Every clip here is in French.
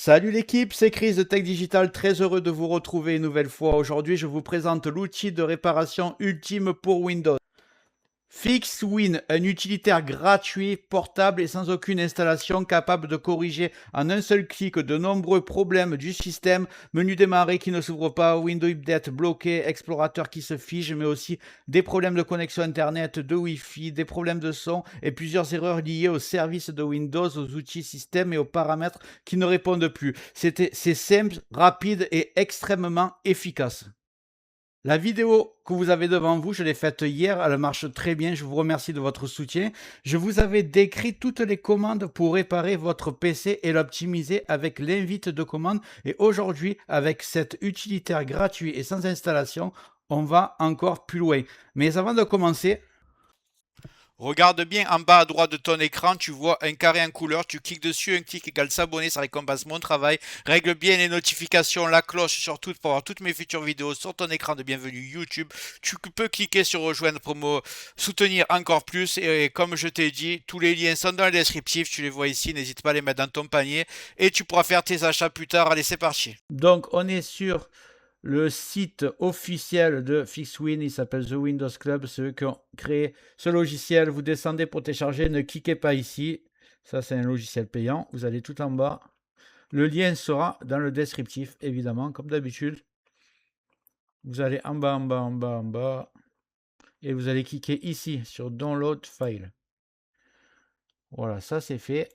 Salut l'équipe, c'est Chris de Tech Digital, très heureux de vous retrouver une nouvelle fois. Aujourd'hui, je vous présente l'outil de réparation ultime pour Windows. FixWin, un utilitaire gratuit, portable et sans aucune installation, capable de corriger en un seul clic de nombreux problèmes du système, menu démarrer qui ne s'ouvre pas, Windows Update bloqué, explorateur qui se fige, mais aussi des problèmes de connexion internet, de Wi-Fi, des problèmes de son et plusieurs erreurs liées aux services de Windows, aux outils système et aux paramètres qui ne répondent plus. C'est simple, rapide et extrêmement efficace. La vidéo que vous avez devant vous, je l'ai faite hier, elle marche très bien, je vous remercie de votre soutien. Je vous avais décrit toutes les commandes pour réparer votre PC et l'optimiser avec l'invite de commande. Et aujourd'hui, avec cet utilitaire gratuit et sans installation, on va encore plus loin. Mais avant de commencer, regarde bien en bas à droite de ton écran, tu vois un carré en couleur, tu cliques dessus, un clic égale s'abonner, ça récompense mon travail. Règle bien les notifications, la cloche surtout pour avoir toutes mes futures vidéos sur ton écran de bienvenue YouTube. Tu peux cliquer sur rejoindre pour me soutenir encore plus et comme je t'ai dit, tous les liens sont dans le descriptif, tu les vois ici, n'hésite pas à les mettre dans ton panier et tu pourras faire tes achats plus tard. Allez, c'est parti. donc on est sur le site officiel de FixWin, il s'appelle The Windows Club, ceux qui ont créé ce logiciel. Vous descendez pour télécharger, ne cliquez pas ici. Ça, c'est un logiciel payant. Vous allez tout en bas. Le lien sera dans le descriptif, évidemment, comme d'habitude. Vous allez en bas, en bas, en bas, en bas. Et vous allez cliquer ici sur Download File. Voilà, ça c'est fait.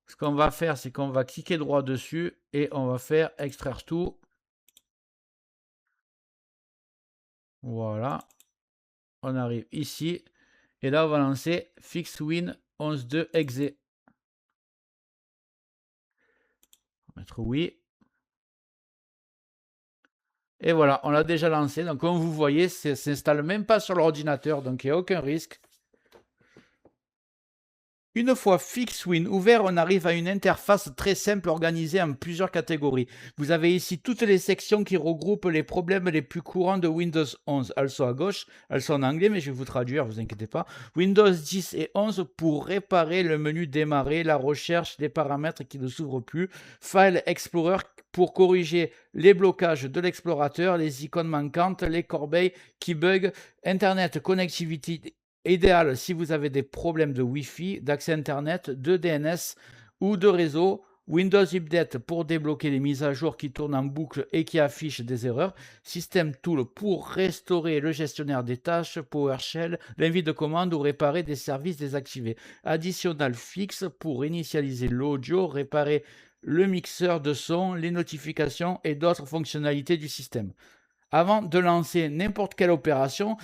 Ce qu'on va faire, c'est qu'on va cliquer droit dessus et on va faire extraire tout. Voilà. On arrive ici. Et là, on va lancer FixWin 11.2 exe. On va mettre oui. Et voilà, on l'a déjà lancé. Donc, comme vous voyez, ça ne s'installe même pas sur l'ordinateur. Donc, il n'y a aucun risque. Une fois FixWin ouvert, on arrive à une interface très simple organisée en plusieurs catégories. Vous avez ici toutes les sections qui regroupent les problèmes les plus courants de Windows 11. Elles sont à gauche, elles sont en anglais, mais je vais vous traduire, vous inquiétez pas. Windows 10 et 11 pour réparer le menu démarrer, la recherche des paramètres qui ne s'ouvrent plus. File Explorer pour corriger les blocages de l'explorateur, les icônes manquantes, les corbeilles qui bug, Internet Connectivity idéal si vous avez des problèmes de Wi-Fi, d'accès Internet, de DNS ou de réseau. Windows Update pour débloquer les mises à jour qui tournent en boucle et qui affichent des erreurs. System Tool pour restaurer le gestionnaire des tâches. PowerShell, l'invite de commande ou réparer des services désactivés. Additional Fix pour initialiser l'audio, réparer le mixeur de son, les notifications et d'autres fonctionnalités du système. Avant de lancer n'importe quelle opération,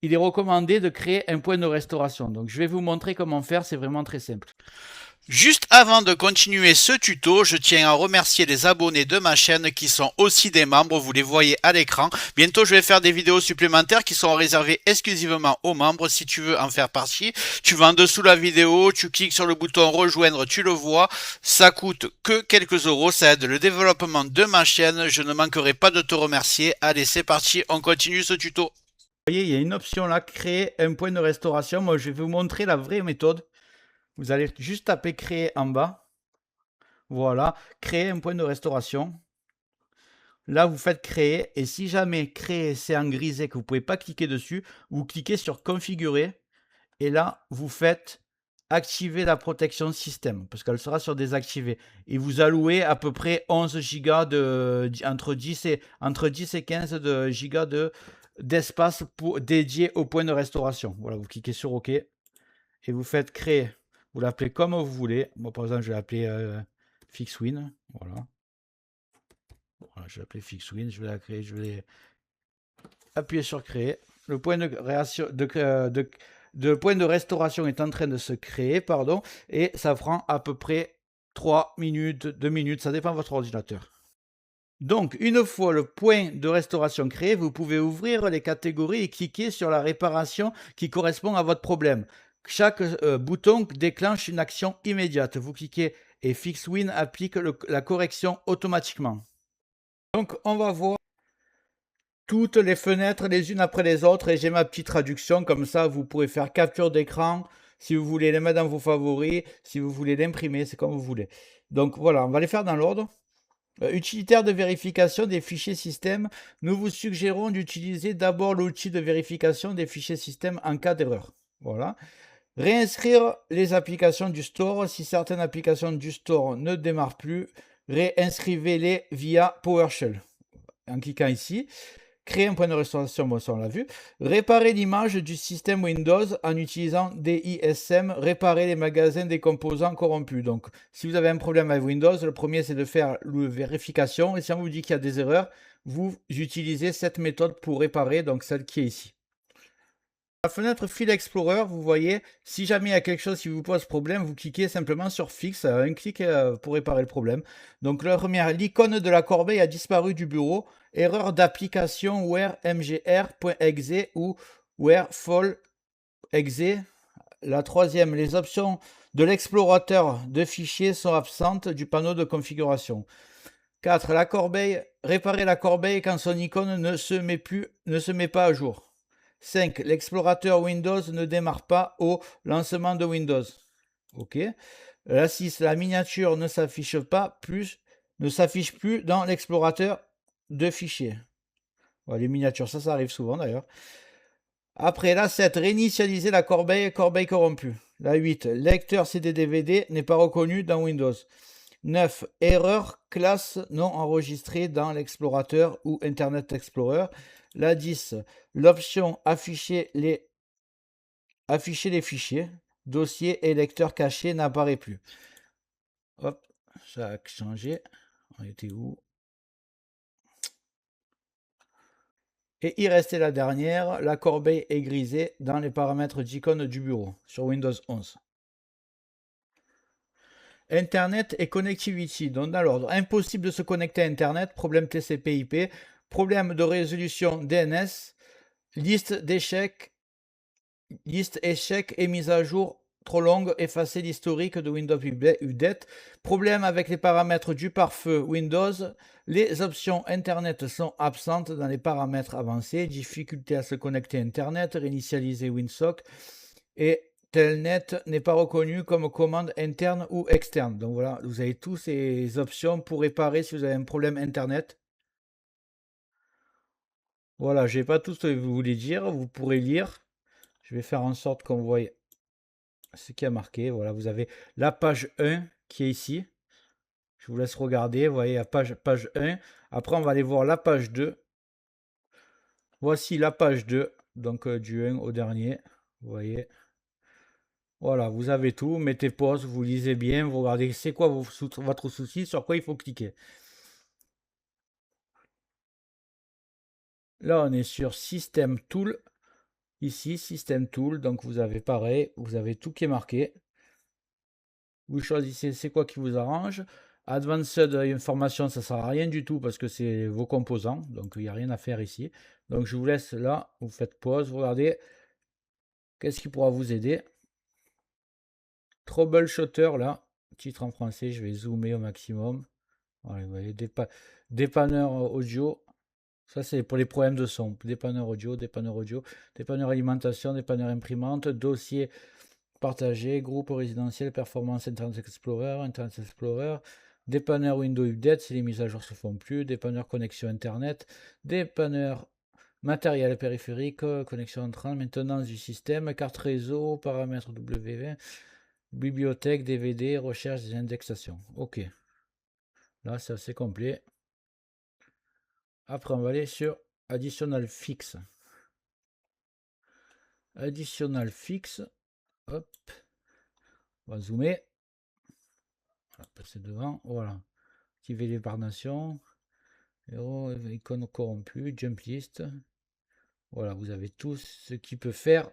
il est recommandé de créer un point de restauration. Donc, je vais vous montrer comment faire, c'est vraiment très simple. Juste avant de continuer ce tuto, je tiens à remercier les abonnés de ma chaîne qui sont aussi des membres, vous les voyez à l'écran. Bientôt, je vais faire des vidéos supplémentaires qui sont réservées exclusivement aux membres. Si tu veux en faire partie, tu vas en dessous de la vidéo, tu cliques sur le bouton rejoindre, tu le vois. Ça coûte que quelques euros, ça aide le développement de ma chaîne. Je ne manquerai pas de te remercier. Allez, c'est parti, on continue ce tuto. Vous voyez, il y a une option là, créer un point de restauration. Moi, je vais vous montrer la vraie méthode. Vous allez juste taper créer en bas. Voilà, créer un point de restauration. Là, vous faites créer et si jamais créer c'est en grisé que vous ne pouvez pas cliquer dessus, vous cliquez sur configurer et là, vous faites activer la protection système parce qu'elle sera sur désactiver et vous allouez à peu près 11 gigas entre 10 et 15 de gigas d'espace dédié au point de restauration. Voilà, vous cliquez sur OK et vous faites créer. Vous l'appelez comme vous voulez. Moi, par exemple, je vais l'appeler FixWin. Voilà. Voilà, je vais l'appeler FixWin. Je vais la créer. Je vais appuyer sur créer. Le point de point de restauration est en train de se créer, pardon, et ça prend à peu près 3 minutes, 2 minutes, ça dépend de votre ordinateur. Donc, une fois le point de restauration créé, vous pouvez ouvrir les catégories et cliquer sur la réparation qui correspond à votre problème. Chaque bouton déclenche une action immédiate. Vous cliquez et FixWin applique la correction automatiquement. Donc, on va voir toutes les fenêtres les unes après les autres et j'ai ma petite traduction. Comme ça, vous pourrez faire capture d'écran. Si vous voulez les mettre dans vos favoris, si vous voulez l'imprimer, c'est comme vous voulez. Donc voilà, on va les faire dans l'ordre. Utilitaire de vérification des fichiers système. Nous vous suggérons d'utiliser d'abord l'outil de vérification des fichiers système en cas d'erreur. Voilà. Réinscrire les applications du store. Si certaines applications du store ne démarrent plus, réinscrivez-les via PowerShell. En cliquant ici. Créer un point de restauration, bon ça on l'a vu. Réparer l'image du système Windows en utilisant DISM. Réparer les magasins des composants corrompus. Donc si vous avez un problème avec Windows, le premier c'est de faire la vérification. Et si on vous dit qu'il y a des erreurs, vous utilisez cette méthode pour réparer, donc celle qui est ici. La fenêtre File Explorer, vous voyez, si jamais il y a quelque chose qui vous pose problème, vous cliquez simplement sur Fix, un clic pour réparer le problème. Donc la première, l'icône de la corbeille a disparu du bureau. Erreur d'application where mgr.exe ou where fall exe. La troisième, les options de l'explorateur de fichiers sont absentes du panneau de configuration. 4. La corbeille, réparer la corbeille quand son icône ne se met pas à jour. 5. L'explorateur Windows ne démarre pas au lancement de Windows. OK. La 6. La miniature ne s'affiche plus dans l'explorateur de fichiers. Voilà, les miniatures, ça arrive souvent d'ailleurs. Après, la 7. Réinitialiser la corbeille corrompue. La 8. Lecteur CD-DVD n'est pas reconnu dans Windows. 9. Erreur classe non enregistrée dans l'explorateur ou Internet Explorer. La 10. L'option afficher les fichiers, dossier et lecteur caché n'apparaît plus. Hop, ça a changé. On était où? Et il restait la dernière, la corbeille est grisée dans les paramètres d'icône du bureau sur Windows 11. Internet et connectivity. Donc dans l'ordre, impossible de se connecter à Internet, problème TCP/IP, problème de résolution DNS, liste échec et mise à jour trop longue, effacer l'historique de Windows Update, problème avec les paramètres du pare-feu Windows, les options Internet sont absentes dans les paramètres avancés, difficulté à se connecter à Internet, réinitialiser WinSock et Telnet n'est pas reconnu comme commande interne ou externe. Donc voilà, vous avez toutes ces options pour réparer si vous avez un problème Internet. Voilà, je n'ai pas tout ce que vous voulez dire, vous pourrez lire. Je vais faire en sorte qu'on voie ce qui a marqué. Voilà, vous avez la page 1 qui est ici. Je vous laisse regarder. Vous voyez la page 1. Après, on va aller voir la page 2. Voici la page 2. Donc du 1 au dernier. Vous voyez. Voilà, vous avez tout. Mettez pause, vous lisez bien. Vous regardez c'est quoi votre souci, sur quoi il faut cliquer. Là, on est sur System Tool. Ici, System Tool. Donc vous avez pareil. Vous avez tout qui est marqué. Vous choisissez c'est quoi qui vous arrange. Advanced Information, ça ne sert à rien du tout parce que c'est vos composants. Donc il n'y a rien à faire ici. Donc je vous laisse là. Vous faites pause. Vous regardez. Qu'est-ce qui pourra vous aider? Troubleshooter là. Titre en français. Je vais zoomer au maximum. Voilà, vous voyez. Dépanneur audio. Ça, c'est pour les problèmes de son. Dépanneur audio, dépanneur alimentation, dépanneur imprimante, dossier partagé, groupe résidentiel, performance Internet Explorer, dépanneur Windows Update si les mises à jour se font plus, dépanneur connexion Internet, dépanneur matériel périphérique, connexion entrante, maintenance du système, carte réseau, paramètres W20, bibliothèque, DVD, recherche des indexations. Ok. Là, c'est assez complet. Après, on va aller sur Additional Fix. Additional Fix. Hop. On va zoomer. On va passer devant. Voilà. Activer les par nation. Icône corrompue. Jump list. Voilà, vous avez tout ce qui peut faire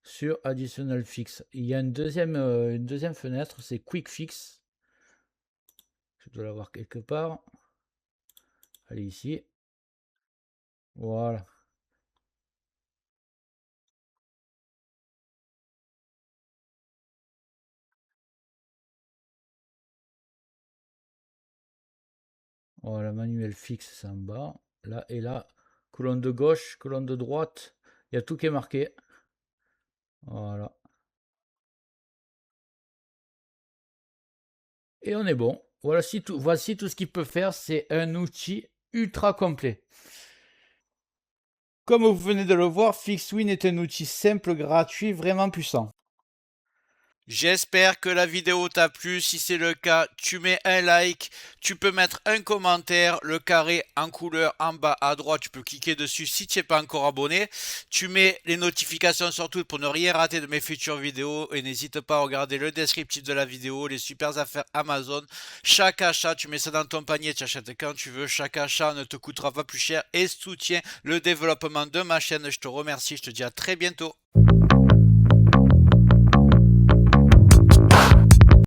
sur Additional Fix. Il y a une deuxième fenêtre, c'est Quick Fix. Je dois l'avoir quelque part. Allez ici. Voilà. Voilà, manuel fixe, c'est en bas. Là et là, colonne de gauche, colonne de droite. Il y a tout qui est marqué. Voilà. et on est bon. Voici tout ce qu'il peut faire. C'est un outil ultra complet. Comme vous venez de le voir, FixWin est un outil simple, gratuit, vraiment puissant. J'espère que la vidéo t'a plu. Si c'est le cas, tu mets un like, tu peux mettre un commentaire, le carré en couleur en bas à droite, tu peux cliquer dessus si tu n'es pas encore abonné. Tu mets les notifications surtout pour ne rien rater de mes futures vidéos et n'hésite pas à regarder le descriptif de la vidéo, les super affaires Amazon. Chaque achat, tu mets ça dans ton panier, tu achètes quand tu veux. Chaque achat ne te coûtera pas plus cher et soutient le développement de ma chaîne. Je te remercie, je te dis à très bientôt.